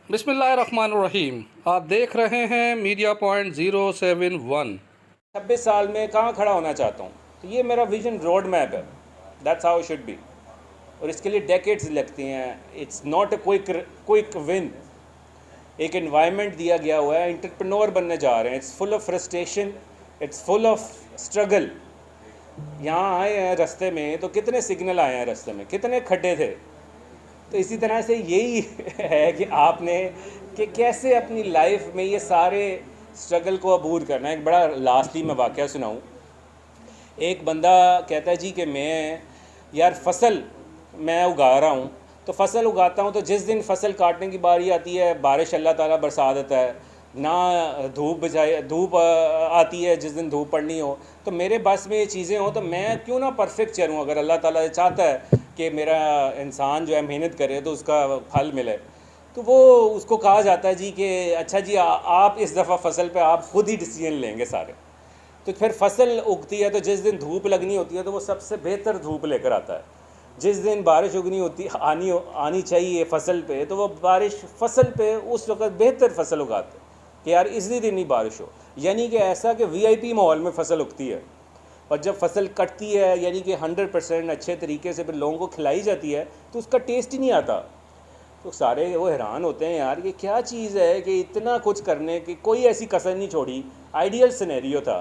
बिस्मिल्लाहिर्रहमानिर्रहीम। आप देख रहे हैं मीडिया पॉइंट 071। 26 साल में कहाँ खड़ा होना चाहता हूँ, तो ये मेरा विजन रोड मैप है। That's how should be. और इसके लिए डेकेड्स लगती हैं। It's not a quick win. एक एनवायरनमेंट दिया गया हुआ है, एंटरप्रेन्योर बनने जा रहे हैं। It's full of frustration, it's full of struggle. यहाँ आए हैं रास्ते में तो कितने सिग्नल आए हैं, रास्ते में कितने खड्डे थे। तो इसी तरह से यही है कि आपने कि कैसे अपनी लाइफ में ये सारे स्ट्रगल को अबूर करना है। एक बड़ा लास्टली मैं वाक़या सुनाऊँ। एक बंदा कहता है जी कि मैं यार फसल मैं उगा रहा हूँ, तो फसल उगाता हूँ तो जिस दिन फसल काटने की बारी आती है बारिश अल्लाह ताला बरसा देता है, ना धूप आती है जिस दिन धूप पड़नी हो। तो मेरे बस में ये चीज़ें हों तो मैं क्यों ना परफेक्ट चलूँ। अगर अल्लाह ताला चाहता है कि मेरा इंसान जो है मेहनत करे तो उसका फल मिले, तो वो उसको कहा जाता है जी कि अच्छा जी आप इस दफ़ा फसल पे आप ख़ुद ही डिसीजन लेंगे सारे। तो फिर फसल उगती है तो जिस दिन धूप लगनी होती है तो वो सबसे बेहतर धूप लेकर आता है। जिस दिन बारिश उगनी होती आनी चाहिए फसल पे, तो वो बारिश फसल पे उस वक्त बेहतर फसल उगाते हैं कि यार इसी दिन ही बारिश हो। यानी कि ऐसा कि वीआईपी माहौल में फसल उगती है। और जब फसल कटती है यानी कि 100% अच्छे तरीके से फिर लोगों को खिलाई जाती है तो उसका टेस्ट ही नहीं आता। तो सारे वो हैरान होते हैं यार ये क्या चीज़ है कि इतना कुछ करने की कोई ऐसी कसर नहीं छोड़ी, आइडियल सिनेरियो था,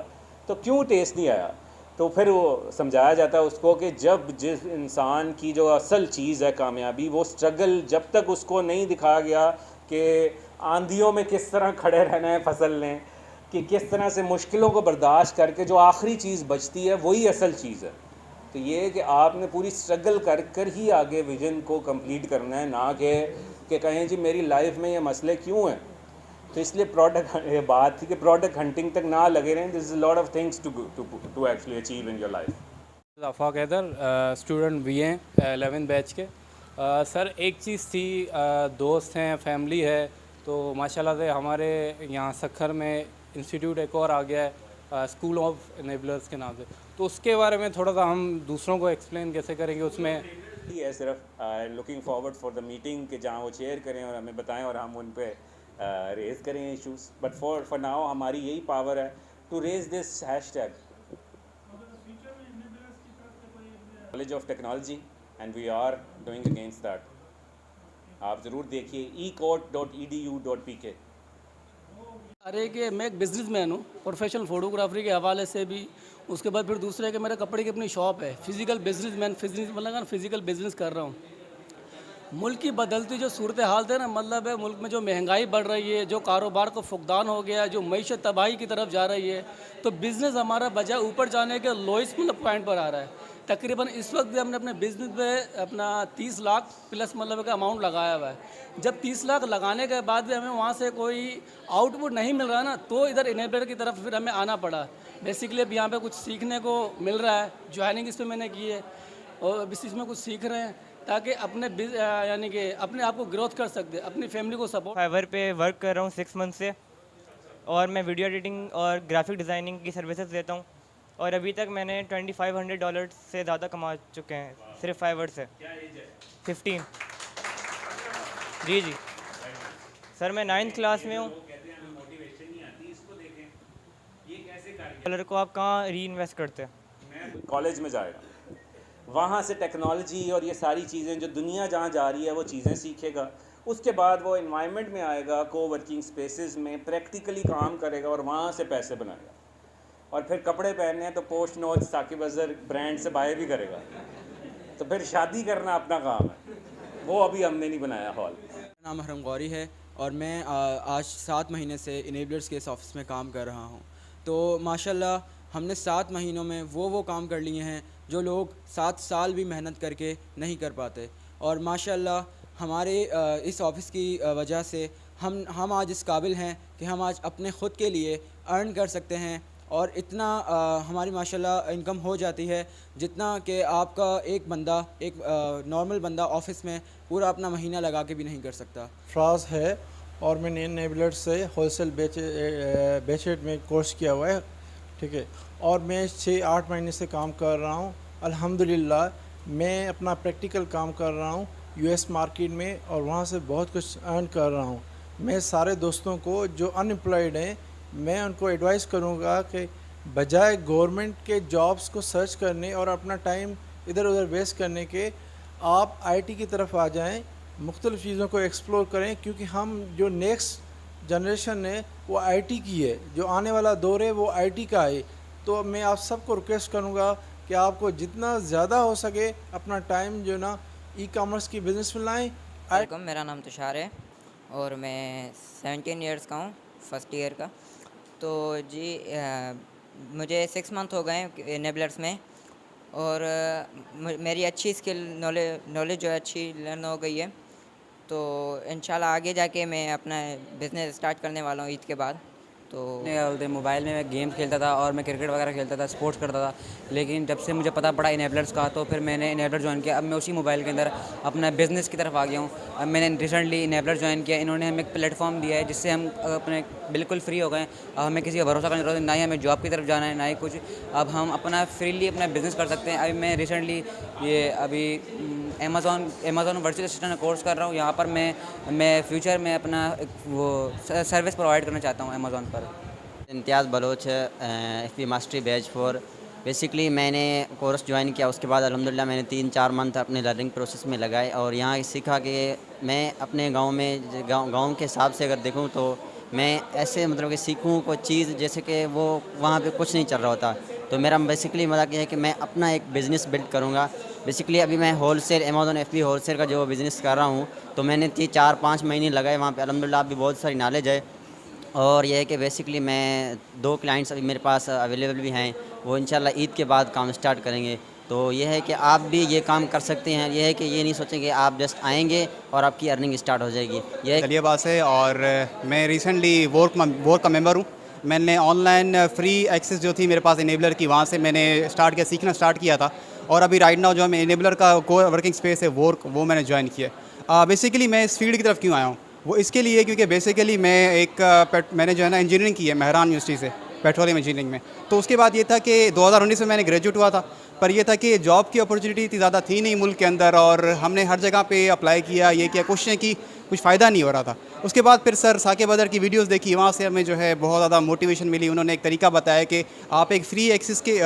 तो क्यों टेस्ट नहीं आया। तो फिर वो समझाया जाता है उसको कि जब जिस इंसान की जो असल चीज़ है कामयाबी, वो स्ट्रगल जब तक उसको नहीं दिखाया गया कि आंधियों में किस तरह खड़े रहना है फसल ने, कि किस तरह से मुश्किलों को बर्दाश्त करके जो आखिरी चीज़ बचती है वही असल चीज़ है। तो ये कि आपने पूरी स्ट्रगल कर कर ही आगे विजन को कंप्लीट करना है, ना कि कहें जी मेरी लाइफ में ये मसले क्यों हैं। तो इसलिए ये बात थी कि प्रोडक्ट हंटिंग तक ना लगे रहें। This is lot of things to actually achieve in your life. Afaq Haider, student भी हैं 11 बैच के। सर एक चीज़ थी, दोस्त हैं, फैमिली है, तो माशाल्लाह से हमारे यहाँ सखर में इंस्टीट्यूट एक और आ गया है स्कूल ऑफ इनेबलर्स के नाम से। तो उसके बारे में थोड़ा सा हम दूसरों को एक्सप्लेन कैसे करेंगे उसमें। ही है सिर्फ looking forward for the meeting कि जहाँ वो शेयर करें और हमें बताएं और हम उन पे रेज़ करें इशूज़। बट फॉर नाउ हमारी यही पावर है to raise this hashtag college of technology and we are doing against that. आप ज़रूर देखिए ecode.edu.pk। अरे कि मैं एक बिज़नेसमैन हूँ, प्रोफेशनल फोटोग्राफरी के हवाले से भी। उसके बाद फिर दूसरा है कि मेरा कपड़े की अपनी शॉप है। फिज़िकल फिज़िकल बिज़नेस कर रहा हूँ। मुल्क की बदलती जो सूरत हाल है ना, मतलब है मुल्क में जो महंगाई बढ़ रही है, जो कारोबार को फुकदान हो गया है, जो मईशत तबाही की तरफ जा रही है, तो बिज़नेस हमारा बजाय ऊपर जाने के लोएस्ट मतलब पॉइंट पर आ रहा है। तकरीबन इस वक्त भी हमने अपने बिज़नेस पे अपना 30 लाख प्लस मतलब का अमाउंट लगाया हुआ है। जब 30 लाख लगाने के बाद भी हमें वहाँ से कोई आउटपुट नहीं मिल रहा ना, तो इधर इनेबलर की तरफ फिर हमें आना पड़ा। बेसिकली अब यहाँ पे कुछ सीखने को मिल रहा है, ज्वाइनिंग इस पर मैंने की है और अब इस में कुछ सीख रहे हैं ताकि अपने यानी कि अपने आप को ग्रोथ कर सकते, अपनी फैमिली को सपोर्ट। फाइवर पे वर्क कर रहा हूँ 6 मंथ से, और मैं वीडियो एडिटिंग और ग्राफिक डिज़ाइनिंग की सर्विसेज देता हूँ। और अभी तक मैंने $2500 से ज़्यादा कमा चुके हैं सिर्फ फाइवर से। 15। जी जी सर, मैं 9th क्लास में हूँ। डॉलर को आप कहाँ री इन्वेस्ट करते हैं? कॉलेज में जाएगा, वहाँ से टेक्नोलॉजी और ये सारी चीज़ें जो दुनिया जहाँ जा रही है वो चीज़ें सीखेगा। उसके बाद वो इन्वायरमेंट में आएगा, कोवर्किंग स्पेसेस में प्रैक्टिकली काम करेगा और वहाँ से पैसे बनाएगा। और फिर कपड़े पहनने हैं तो post notes Saqib Azhar brand से बाय भी करेगा। तो फिर शादी करना अपना काम है, वो अभी हमने नहीं बनाया हॉल। मेरा नाम हरम गौरी है और मैं आज 7 महीने से इनेबलर्स के इस ऑफ़िस में काम कर रहा हूँ। तो माशाल्लाह हमने 7 महीनों में वो काम कर लिए हैं जो लोग 7 साल भी मेहनत करके नहीं कर पाते। और माशाल्लाह हमारे इस ऑफ़िस की वजह से हम आज इस काबिल हैं कि हम आज अपने ख़ुद के लिए अर्न कर सकते हैं। और इतना हमारी माशाल्लाह इनकम हो जाती है जितना कि आपका एक नॉर्मल बंदा ऑफ़िस में पूरा अपना महीना लगा के भी नहीं कर सकता। फ्राज है और मैंने इनेबलर से होलसेल बेचेट में कोर्स किया हुआ है, ठीक है। और मैं 6-8 महीने से काम कर रहा हूँ। अल्हम्दुलिल्लाह मैं अपना प्रैक्टिकल काम कर रहा हूँ यूएस मार्केट में और वहाँ से बहुत कुछ अर्न कर रहा हूँ। मैं सारे दोस्तों को जो अनएम्प्लॉयड हैं, मैं उनको एडवाइस करूँगा कि बजाय गवर्नमेंट के जॉब्स को सर्च करने और अपना टाइम इधर उधर वेस्ट करने के, आप आईटी की तरफ आ जाएं, मुख्तलिफ़ चीज़ों को एक्सप्लोर करें, क्योंकि हम जो नेक्स्ट जनरेशन है वो आईटी की है, जो आने वाला दौर है वो आईटी का है। तो मैं आप सबको रिक्वेस्ट करूँगा कि आपको जितना ज़्यादा हो सके अपना टाइम जो ना ई कॉमर्स की बिज़नेस में लाएँ। वेलकम, मेरा नाम तुषार है और मैं 17 इयर्स का हूँ, फर्स्ट ईयर का। तो जी मुझे 6 मंथ हो गए इनेबलर्स में और मेरी अच्छी स्किल नॉलेज जो है अच्छी लर्न हो गई है। तो इंशाल्लाह आगे जाके मैं अपना बिज़नेस स्टार्ट करने वाला हूँ ईद के बाद। तो मोबाइल में मैं गेम खेलता था और मैं क्रिकेट वगैरह खेलता था, स्पोर्ट्स करता था, लेकिन जब से मुझे पता पड़ा इनेबलर्स का तो फिर मैंने इनेबलर ज्वाइन किया। अब मैं उसी मोबाइल के अंदर अपना बिज़नेस की तरफ आ गया हूँ। अब मैंने रिसेंटली इनेबलर ज्वाइन किया, इन्होंने हमें एक प्लेटफॉर्म दिया है जिससे हम अपने बिल्कुल फ्री हो गए। अब हमें किसी का भरोसा करने की जरूरत नहीं, ना ही हमें जॉब की तरफ जाना है, ना ही कुछ। अब हम अपना फ्रीली अपना बिज़नेस कर सकते हैं। अभी मैं रिसेंटली ये अमेज़ॉन वर्चुअल असिस्टेंट कोर्स कर रहा हूँ। यहाँ पर मैं फ्यूचर में अपना वो सर्विस प्रोवाइड करना चाहता हूँ अमेज़ॉन पर। Imtiaz Baloch FP mastery batch 4। Basically मैंने कोर्स ज्वाइन किया, उसके बाद अल्हम्दुलिल्लाह मैंने 3-4 मंथ अपने लर्निंग प्रोसेस में लगाए और यहाँ सीखा कि मैं अपने गांव में गांव के हिसाब से अगर देखूं तो मैं ऐसे मतलब कि सीखूं कोई चीज़ जैसे कि वो वहाँ पे कुछ नहीं चल रहा होता। तो मेरा बेसिकली मज़ाक ये है कि मैं अपना एक बिज़नेस बिल्ड करूँगा। बेसिकली अभी मैं होलसेल अमेज़ॉन FB होलसेल का जो बिज़नेस कर रहा हूँ, तो मैंने 4-5 महीने लगाए वहाँ पर। अल्हम्दुलिल्लाह अभी बहुत सारी नॉलेज है और यह है कि बेसिकली मैं 2 क्लाइंट्स अभी मेरे पास अवेलेबल भी हैं, वो इंशाल्लाह ईद के बाद काम स्टार्ट करेंगे। तो यह है कि आप भी ये काम कर सकते हैं। यह है कि ये नहीं सोचेंगे आप जस्ट आएंगे और आपकी अर्निंग स्टार्ट हो जाएगी। ये गलियाबाद से और मैं रिसेंटली वोर्क का मेंबर हूँ। मैंने ऑनलाइन फ्री एक्सेस जो थी मेरे पास इनेबलर की, वहाँ से मैंने सीखना स्टार्ट किया था और अभी राइट नाउ जो हमें इनेबलर का वर्किंग स्पेस है वोर्क, वो मैंने ज्वाइन किया। बेसिकली मैं इस फील्ड की तरफ क्यों आया हूँ, वो इसके लिए क्योंकि बेसिकली मैंने जो है ना इंजीनियरिंग की है मेहरान यूनिवर्सिटी से, पेट्रोलियम इंजीनियरिंग में। तो उसके बाद ये था कि 2019 में मैंने ग्रेजुएट हुआ था, पर यह था कि जॉब की अपॉर्चुनिटी इतनी ज़्यादा थी नहीं मुल्क के अंदर और हमने हर जगह पे अप्लाई किया, ये किया, कोशिशें की, कुछ फ़ायदा नहीं हो रहा था। उसके बाद फिर सर साके बदर की वीडियोस देखी, वहाँ से हमें जो है बहुत ज़्यादा मोटिवेशन मिली। उन्होंने एक तरीका बताया कि आप एक फ्री एक्सेस के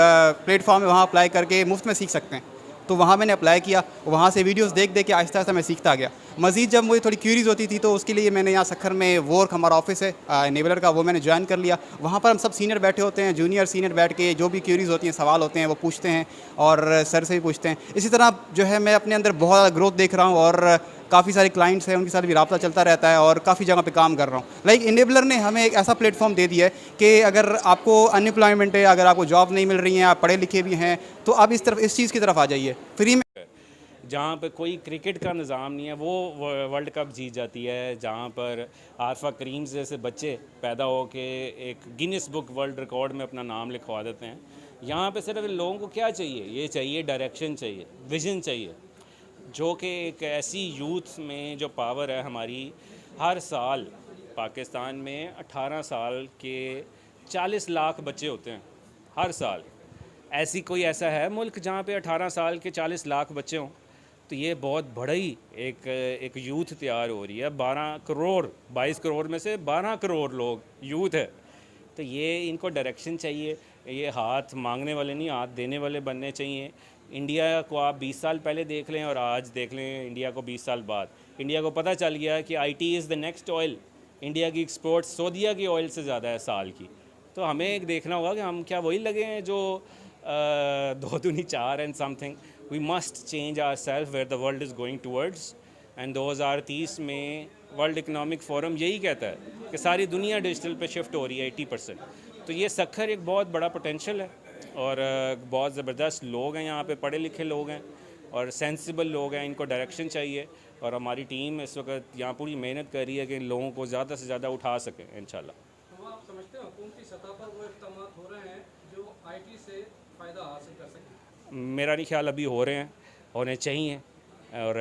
प्लेटफॉर्म में वहाँ अप्लाई करके मुफ्त में सीख सकते हैं। तो वहाँ मैंने अप्लाई किया, वहाँ से वीडियोस देख के आहिस्ता आहिस्ता मैं सीखता गया। मज़ीद जब मुझे थोड़ी क्यूरीज होती थी तो उसके लिए मैंने यहाँ सखर में वोर्क हमारा ऑफिस है इनेबलर का, वो मैंने ज्वाइन कर लिया। वहाँ पर हम सब सीनियर बैठे होते हैं, जूनियर सीनियर बैठ के जो भी क्यूरीज होती हैं, सवाल होते हैं, वो पूछते हैं और सर से भी पूछते हैं। इसी तरह जो है मैं अपने अंदर बहुत ज़्यादा ग्रोथ देख रहा हूँ और काफ़ी सारे क्लाइंट्स हैं, उनके साथ भी रब्ता चलता रहता है और काफ़ी जगह पे काम कर रहा हूँ। लाइक इनेबलर ने हमें एक ऐसा प्लेटफॉर्म दे दिया है कि अगर आपको अनएम्प्लॉयमेंट है, अगर आपको जॉब नहीं मिल रही है, आप पढ़े लिखे भी हैं, तो आप इस चीज़ की तरफ आ जाइए फ्री में। जहाँ पर कोई क्रिकेट का निज़ाम नहीं है वो वर्ल्ड कप जीत जाती है, जहाँ पर आरफा करीम जैसे बच्चे पैदा हो के एक गिनीज बुक वर्ल्ड रिकॉर्ड में अपना नाम लिखवा देते हैं। यहाँ पे सिर्फ लोगों को क्या चाहिए, ये चाहिए डायरेक्शन चाहिए, विज़न चाहिए, जो कि एक ऐसी यूथ में जो पावर है हमारी। हर साल पाकिस्तान में 18 साल के 40 लाख बच्चे होते हैं हर साल। ऐसा है मुल्क जहाँ पे 18 साल के 40 लाख बच्चे हों, तो ये बहुत बड़ा ही एक यूथ तैयार हो रही है। 22 करोड़ में से 12 करोड़ लोग यूथ है। तो ये इनको डायरेक्शन चाहिए, ये हाथ मांगने वाले नहीं, हाथ देने वाले बनने चाहिए। इंडिया को आप 20 साल पहले देख लें और आज देख लें इंडिया को 20 साल बाद। इंडिया को पता चल गया कि IT is the next oil. India की एक्सपोर्ट सऊदीया की ऑयल से ज़्यादा है साल की। तो हमें एक देखना होगा कि हम क्या वही लगे हैं जो 2 दूनी 4 and something. We must change our self where the world is going towards. And 2030 में वर्ल्ड इकनॉमिक फोरम यही कहता है कि सारी दुनिया डिजिटल पे शिफ्ट हो रही है 80%। तो ये सखर एक बहुत बड़ा पोटेंशियल है और बहुत ज़बरदस्त लोग हैं यहाँ पे, पढ़े लिखे लोग हैं और सेंसिबल लोग हैं। इनको डायरेक्शन चाहिए और हमारी टीम इस वक्त यहाँ पूरी मेहनत कर रही है कि इन लोगों को ज़्यादा से ज़्यादा उठा सकें इंशाल्लाह। तो आप समझते हैं हुकूमती सतह पर वो इक़दाम हो रहे हैं जो IT से फ़ायदा हासिल कर सकें? मेरा नहीं ख्याल अभी हो रहे हैं, होने चाहिए और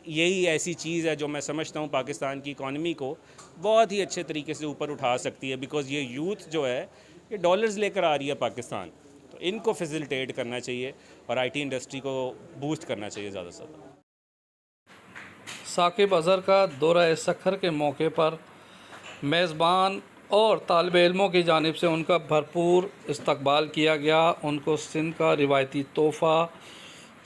यही ऐसी चीज़ है जो मैं समझता हूँ पाकिस्तान की इकॉनमी को बहुत ही अच्छे तरीके से ऊपर उठा सकती है। बिकॉज़ ये यूथ जो है ये डॉलर्स लेकर आ रही है पाकिस्तान, तो इनको फैसिलिटेट करना चाहिए और IT इंडस्ट्री को बूस्ट करना चाहिए ज़्यादा से ज़्यादा। साकिब अज़हर का दौरा सखर के मौके पर मेज़बान और तालिब इल्मों की जानिब से उनका भरपूर इस्तकबाल किया गया। उनको सिंध का रिवायती तोहफ़ा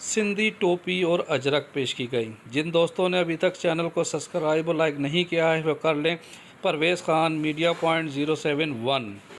सिंधी टोपी और अजरक पेश की गई। जिन दोस्तों ने अभी तक चैनल को सब्सक्राइब और लाइक नहीं किया है वो कर लें। Parvez Khan, media point 071।